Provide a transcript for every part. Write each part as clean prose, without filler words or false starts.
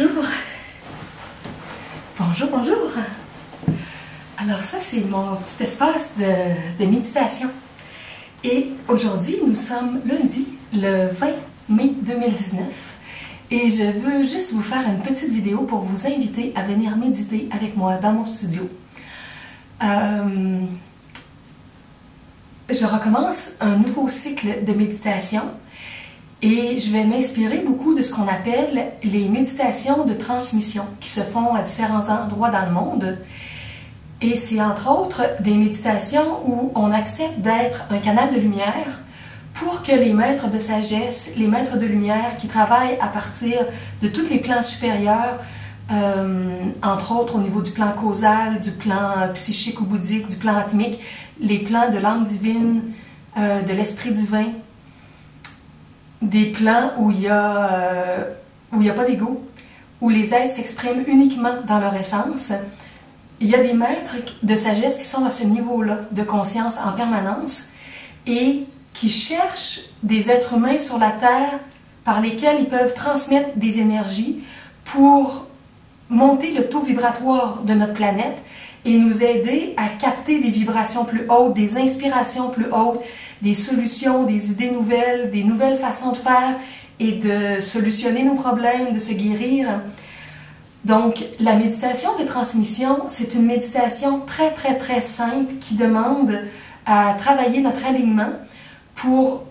Bonjour. Bonjour, bonjour. Alors ça, c'est mon petit espace de méditation. Et aujourd'hui, nous sommes lundi, le 20 mai 2019. Et je veux juste vous faire une petite vidéo pour vous inviter à venir méditer avec moi dans mon studio. Je recommence un nouveau cycle de méditation. Et je vais m'inspirer beaucoup de ce qu'on appelle les méditations de transmission qui se font à différents endroits dans le monde. Et c'est entre autres des méditations où on accepte d'être un canal de lumière pour que les maîtres de sagesse, les maîtres de lumière qui travaillent à partir de tous les plans supérieurs, entre autres au niveau du plan causal, du plan psychique ou bouddhique, du plan atmique, les plans de l'âme divine, de l'esprit divin, des plans où il y a pas d'ego, où les êtres s'expriment uniquement dans leur essence. Il y a des maîtres de sagesse qui sont à ce niveau-là de conscience en permanence et qui cherchent des êtres humains sur la Terre par lesquels ils peuvent transmettre des énergies pour monter le taux vibratoire de notre planète et nous aider à capter des vibrations plus hautes, des inspirations plus hautes, des solutions, des idées nouvelles, des nouvelles façons de faire et de solutionner nos problèmes, de se guérir. Donc, la méditation de transmission, c'est une méditation très, très, très simple qui demande à travailler notre alignement pour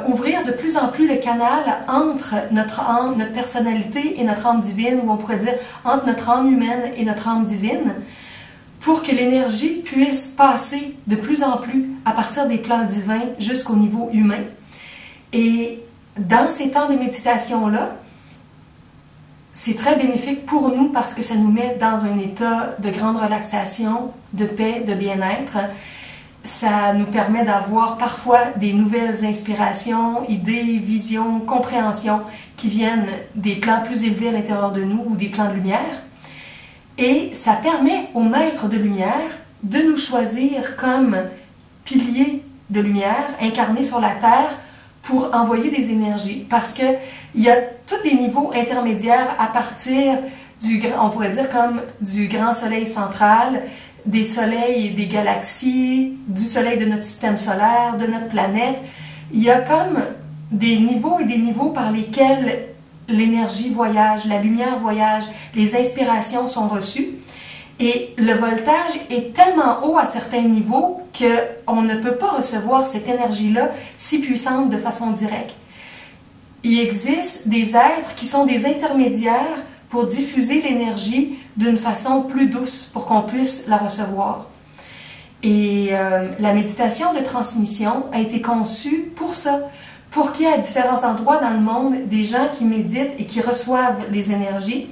ouvrir de plus en plus le canal entre notre âme, notre personnalité et notre âme divine, ou on pourrait dire entre notre âme humaine et notre âme divine, pour que l'énergie puisse passer de plus en plus à partir des plans divins jusqu'au niveau humain. Et dans ces temps de méditation-là, c'est très bénéfique pour nous parce que ça nous met dans un état de grande relaxation, de paix, de bien-être. Ça nous permet d'avoir parfois des nouvelles inspirations, idées, visions, compréhensions qui viennent des plans plus élevés à l'intérieur de nous ou des plans de lumière. Et ça permet aux maîtres de lumière de nous choisir comme piliers de lumière incarnés sur la Terre pour envoyer des énergies. Parce qu'il y a tous des niveaux intermédiaires à partir du, on pourrait dire comme du grand soleil central, des soleils et des galaxies, du soleil de notre système solaire, de notre planète. Il y a comme des niveaux et des niveaux par lesquels l'énergie voyage, la lumière voyage, les inspirations sont reçues. Et le voltage est tellement haut à certains niveaux qu'on ne peut pas recevoir cette énergie-là si puissante de façon directe. Il existe des êtres qui sont des intermédiaires pour diffuser l'énergie d'une façon plus douce pour qu'on puisse la recevoir. Et la méditation de transmission a été conçue pour ça, pour qu'il y ait à différents endroits dans le monde des gens qui méditent et qui reçoivent les énergies.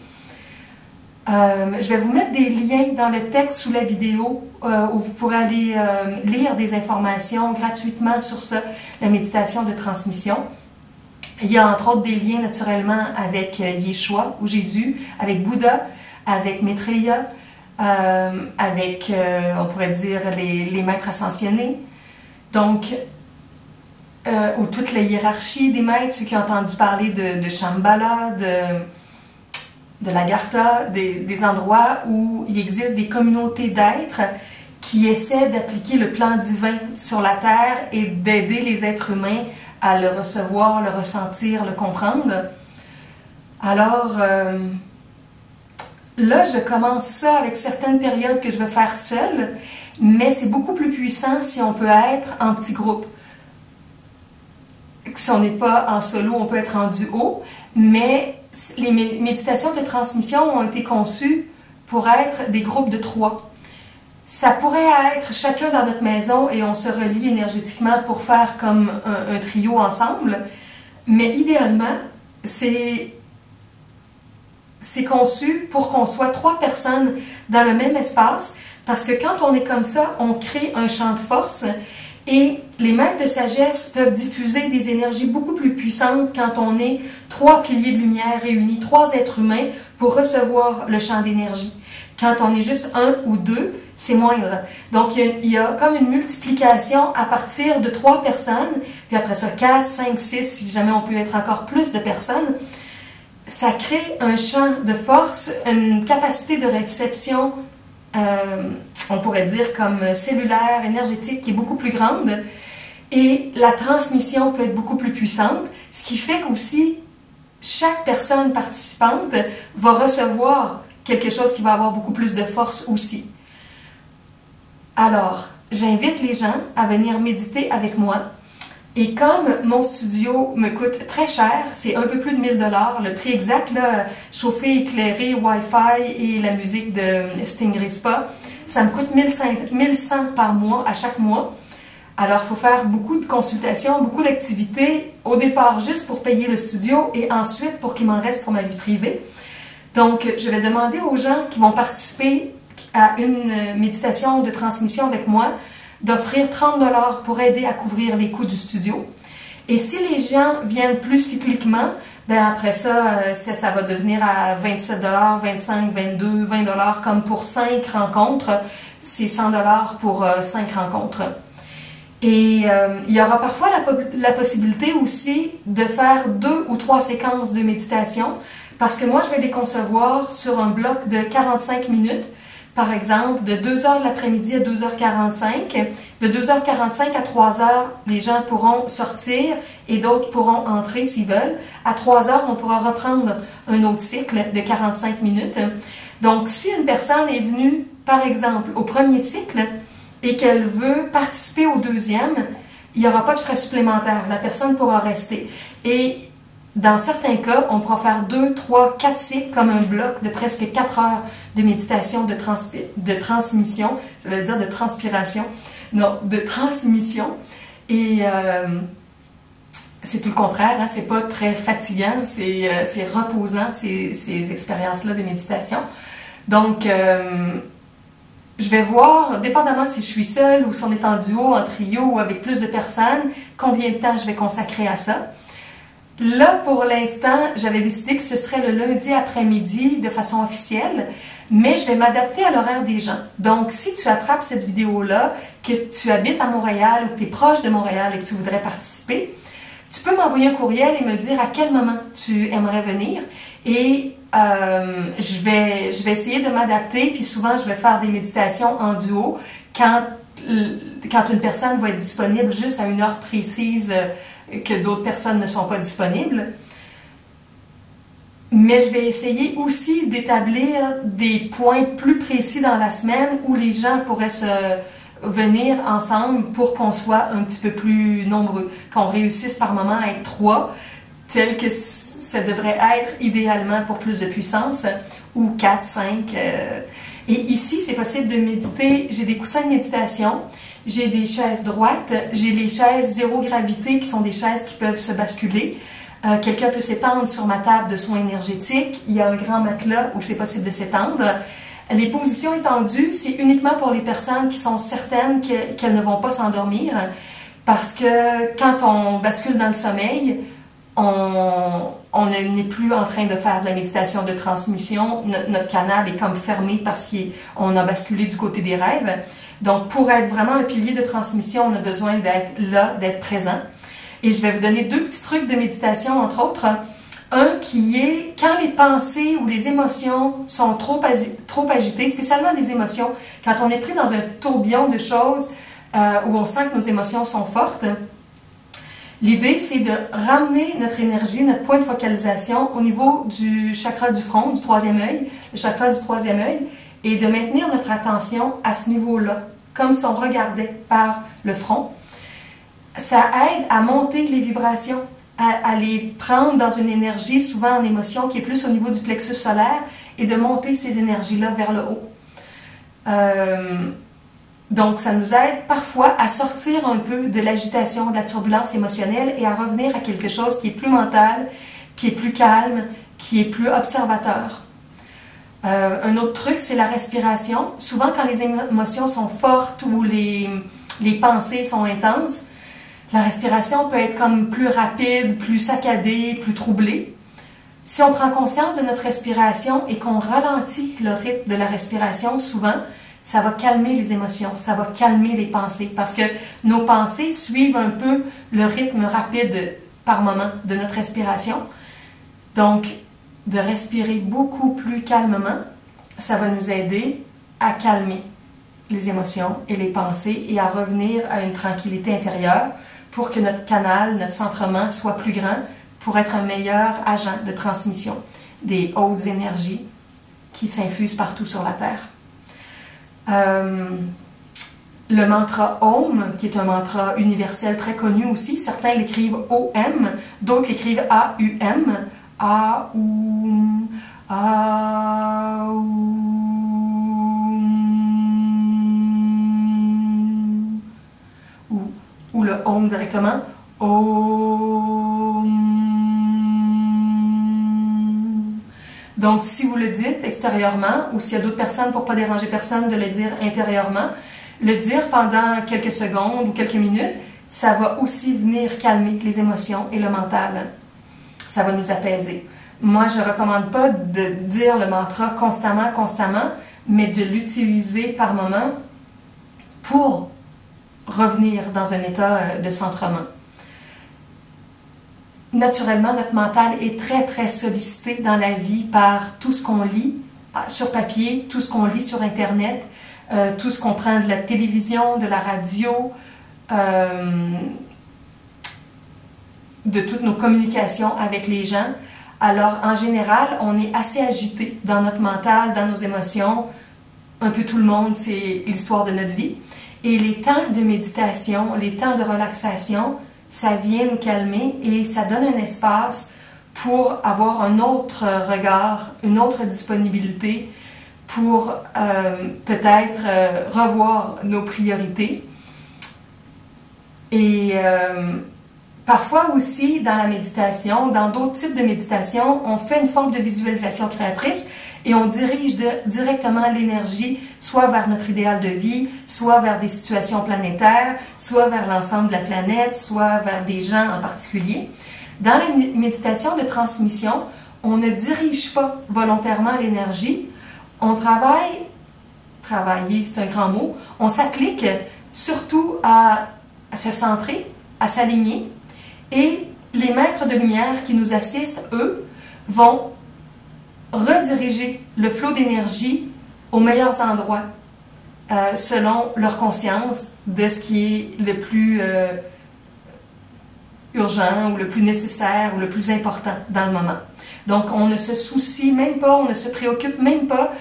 Je vais vous mettre des liens dans le texte sous la vidéo où vous pourrez aller lire des informations gratuitement sur ça, la méditation de transmission. Il y a entre autres des liens naturellement avec Yeshua ou Jésus, avec Bouddha, avec Maitreya, avec, on pourrait dire, les maîtres ascensionnés. Donc, ou toute la hiérarchie des maîtres, ceux qui ont entendu parler de Shambhala, de l'Agartha, des endroits où il existe des communautés d'êtres qui essaient d'appliquer le plan divin sur la Terre et d'aider les êtres humains à le recevoir, le ressentir, le comprendre. Alors, là, je commence ça avec certaines périodes que je vais faire seule, mais c'est beaucoup plus puissant si on peut être en petits groupes. Si on n'est pas en solo, on peut être en duo, mais les méditations de transmission ont été conçues pour être des groupes de 3. Ça pourrait être chacun dans notre maison et on se relie énergétiquement pour faire comme un trio ensemble, mais idéalement, c'est conçu pour qu'on soit 3 personnes dans le même espace, parce que quand on est comme ça, on crée un champ de force. Et les maîtres de sagesse peuvent diffuser des énergies beaucoup plus puissantes quand on est 3 piliers de lumière réunis, 3 êtres humains pour recevoir le champ d'énergie. Quand on est juste 1 ou 2, c'est moindre. Donc, il y a comme une multiplication à partir de 3 personnes, puis après ça 4, 5, 6, si jamais on peut être encore plus de personnes. ça crée un champ de force, une capacité de réception, on pourrait dire comme cellulaire, énergétique, qui est beaucoup plus grande. Et la transmission peut être beaucoup plus puissante, ce qui fait qu'aussi, chaque personne participante va recevoir quelque chose qui va avoir beaucoup plus de force aussi. Alors, j'invite les gens à venir méditer avec moi. Et comme mon studio me coûte très cher, c'est un peu plus de 1000 $, le prix exact, là, chauffé, éclairé, Wi-Fi et la musique de Stingray Spa, ça me coûte 1100 par mois à chaque mois. Alors, il faut faire beaucoup de consultations, beaucoup d'activités, au départ juste pour payer le studio et ensuite pour qu'il m'en reste pour ma vie privée. Donc, je vais demander aux gens qui vont participer à une méditation de transmission avec moi d'offrir 30 $ pour aider à couvrir les coûts du studio. Et si les gens viennent plus cycliquement, ben après ça, ça va devenir à 27 $, 25, 22, 20 $ comme pour 5 rencontres. C'est 100 $ pour 5 rencontres. Et il y aura parfois la possibilité aussi de faire 2 ou 3 séquences de méditation parce que moi, je vais les concevoir sur un bloc de 45 minutes. Par exemple, de 2h de l'après-midi à 2h45. De 2h45 à 3h, les gens pourront sortir et d'autres pourront entrer s'ils veulent. À 3h, on pourra reprendre un autre cycle de 45 minutes. Donc, si une personne est venue, par exemple, au premier cycle et qu'elle veut participer au deuxième, il n'y aura pas de frais supplémentaires. La personne pourra rester. Et dans certains cas, on pourra faire 2, 3, 4 cycles comme un bloc de presque 4 heures de méditation, de transmission, je vais dire de transpiration, non, de transmission. Et c'est tout le contraire, hein, c'est pas très fatigant, c'est reposant ces expériences-là de méditation. Donc, je vais voir, dépendamment si je suis seule ou si on est en duo, en trio ou avec plus de personnes, combien de temps je vais consacrer à ça. Là, pour l'instant, j'avais décidé que ce serait le lundi après-midi de façon officielle, mais je vais m'adapter à l'horaire des gens. Donc, si tu attrapes cette vidéo-là, que tu habites à Montréal ou que tu es proche de Montréal et que tu voudrais participer, tu peux m'envoyer un courriel et me dire à quel moment tu aimerais venir. Et je vais essayer de m'adapter, puis souvent, je vais faire des méditations en duo quand une personne va être disponible juste à une heure précise que d'autres personnes ne sont pas disponibles. Mais je vais essayer aussi d'établir des points plus précis dans la semaine où les gens pourraient venir ensemble pour qu'on soit un petit peu plus nombreux, qu'on réussisse par moment à être 3, tel que ça devrait être idéalement pour plus de puissance, ou 4, 5. Et ici, c'est possible de méditer. J'ai des coussins de méditation. J'ai des chaises droites, j'ai les chaises zéro gravité qui sont des chaises qui peuvent se basculer. Quelqu'un peut s'étendre sur ma table de soins énergétiques. Il y a un grand matelas où c'est possible de s'étendre. Les positions étendues, c'est uniquement pour les personnes qui sont certaines qu'elles ne vont pas s'endormir parce que quand on bascule dans le sommeil, on n'est plus en train de faire de la méditation de transmission. Notre canal est comme fermé parce qu'on a basculé du côté des rêves. Donc, pour être vraiment un pilier de transmission, on a besoin d'être là, d'être présent. Et je vais vous donner 2 petits trucs de méditation, entre autres. Un qui est quand les pensées ou les émotions sont trop agitées, spécialement les émotions, quand on est pris dans un tourbillon de choses où on sent que nos émotions sont fortes, l'idée, c'est de ramener notre énergie, notre point de focalisation au niveau du chakra du front, du 3e œil, le chakra du 3e œil, et de maintenir notre attention à ce niveau-là, comme si on regardait par le front. Ça aide à monter les vibrations, à les prendre dans une énergie, souvent en émotion, qui est plus au niveau du plexus solaire, et de monter ces énergies-là vers le haut. Donc, ça nous aide parfois à sortir un peu de l'agitation, de la turbulence émotionnelle et à revenir à quelque chose qui est plus mental, qui est plus calme, qui est plus observateur. Un autre truc, c'est la respiration. Souvent, quand les émotions sont fortes ou les pensées sont intenses, la respiration peut être comme plus rapide, plus saccadée, plus troublée. Si on prend conscience de notre respiration et qu'on ralentit le rythme de la respiration, souvent, ça va calmer les émotions, ça va calmer les pensées, parce que nos pensées suivent un peu le rythme rapide par moment de notre respiration. Donc, de respirer beaucoup plus calmement, ça va nous aider à calmer les émotions et les pensées et à revenir à une tranquillité intérieure pour que notre canal, notre centrement soit plus grand pour être un meilleur agent de transmission des hautes énergies qui s'infusent partout sur la Terre. Le mantra Om, qui est un mantra universel très connu aussi, certains l'écrivent O-M, d'autres l'écrivent A-U-M, A-U-M, A-U-M, ou le Om directement, Om. Donc, si vous le dites extérieurement, ou s'il y a d'autres personnes, pour ne pas déranger personne, de le dire intérieurement, le dire pendant quelques secondes ou quelques minutes, ça va aussi venir calmer les émotions et le mental. Ça va nous apaiser. Moi, je ne recommande pas de dire le mantra constamment, mais de l'utiliser par moment pour revenir dans un état de centrement. Naturellement, notre mental est très, très sollicité dans la vie par tout ce qu'on lit sur papier, tout ce qu'on lit sur Internet, tout ce qu'on prend de la télévision, de la radio, de toutes nos communications avec les gens. Alors, en général, on est assez agité dans notre mental, dans nos émotions. Un peu tout le monde, c'est l'histoire de notre vie. Et les temps de méditation, les temps de relaxation, ça vient nous calmer et ça donne un espace pour avoir un autre regard, une autre disponibilité pour peut-être revoir nos priorités. Et parfois aussi, dans la méditation, dans d'autres types de méditation, on fait une forme de visualisation créatrice et on dirige directement l'énergie soit vers notre idéal de vie, soit vers des situations planétaires, soit vers l'ensemble de la planète, soit vers des gens en particulier. Dans la méditation de transmission, on ne dirige pas volontairement l'énergie, on travailler c'est un grand mot, on s'applique surtout à se centrer, à s'aligner, et les maîtres de lumière qui nous assistent, eux, vont rediriger le flot d'énergie aux meilleurs endroits selon leur conscience de ce qui est le plus urgent ou le plus nécessaire ou le plus important dans le moment. Donc, on ne se soucie même pas, on ne se préoccupe même pas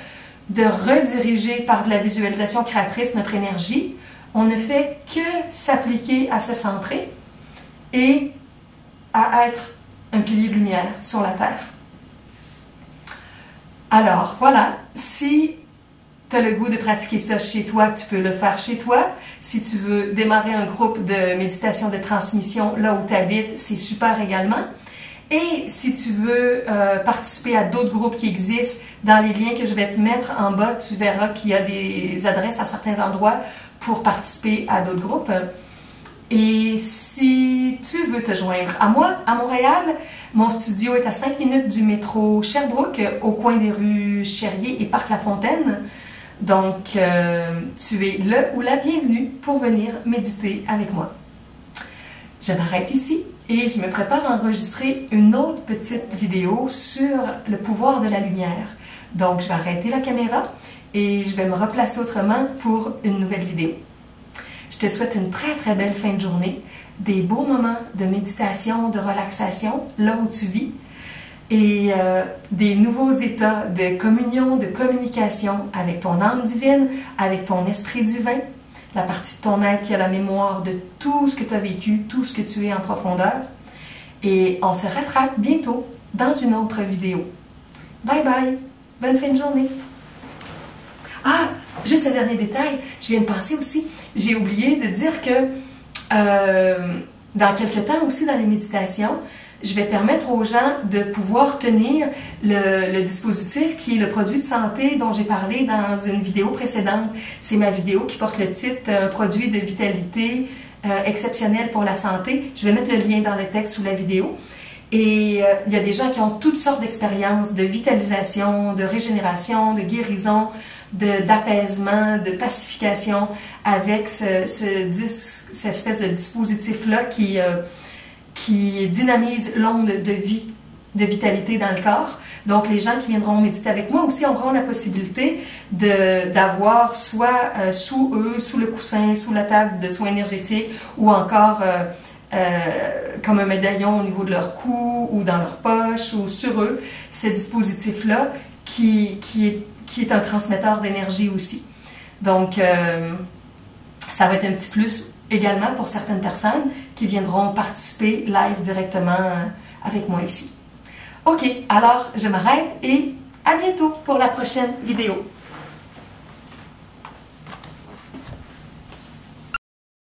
de rediriger par de la visualisation créatrice notre énergie. On ne fait que s'appliquer à se centrer et à être un pilier de lumière sur la Terre. Alors, voilà, si tu as le goût de pratiquer ça chez toi, tu peux le faire chez toi. Si tu veux démarrer un groupe de méditation de transmission là où tu habites, c'est super également. Et si tu veux participer à d'autres groupes qui existent, dans les liens que je vais te mettre en bas, tu verras qu'il y a des adresses à certains endroits pour participer à d'autres groupes. Et si tu veux te joindre à moi, à Montréal, mon studio est à 5 minutes du métro Sherbrooke, au coin des rues Cherrier et Parc La Fontaine. Donc, tu es le ou la bienvenue pour venir méditer avec moi. Je m'arrête ici et je me prépare à enregistrer une autre petite vidéo sur le pouvoir de la lumière. Donc, je vais arrêter la caméra et je vais me replacer autrement pour une nouvelle vidéo. Je te souhaite une très très belle fin de journée, des beaux moments de méditation, de relaxation, là où tu vis, et des nouveaux états de communion, de communication avec ton âme divine, avec ton esprit divin, la partie de ton être qui a la mémoire de tout ce que tu as vécu, tout ce que tu es en profondeur. Et on se rattrape bientôt dans une autre vidéo. Bye bye! Bonne fin de journée! Ah! Juste un dernier détail, je viens de penser aussi, j'ai oublié de dire que dans quelques temps aussi dans les méditations, je vais permettre aux gens de pouvoir tenir le dispositif qui est le produit de santé dont j'ai parlé dans une vidéo précédente. C'est ma vidéo qui porte le titre « Produit de vitalité exceptionnel pour la santé ». Je vais mettre le lien dans le texte sous la vidéo. Et il y a des gens qui ont toutes sortes d'expériences de vitalisation, de régénération, de guérison, d'apaisement, de pacification avec cette espèce de dispositif-là qui dynamise l'onde de vie, de vitalité dans le corps. Donc, les gens qui viendront méditer avec moi aussi auront la possibilité d'avoir soit sous eux, sous le coussin, sous la table de soins énergétiques, ou encore comme un médaillon au niveau de leur cou, ou dans leur poche, ou sur eux, ce dispositif-là qui est un transmetteur d'énergie aussi. Donc, ça va être un petit plus également pour certaines personnes qui viendront participer live directement avec moi ici. Ok, alors je m'arrête et à bientôt pour la prochaine vidéo.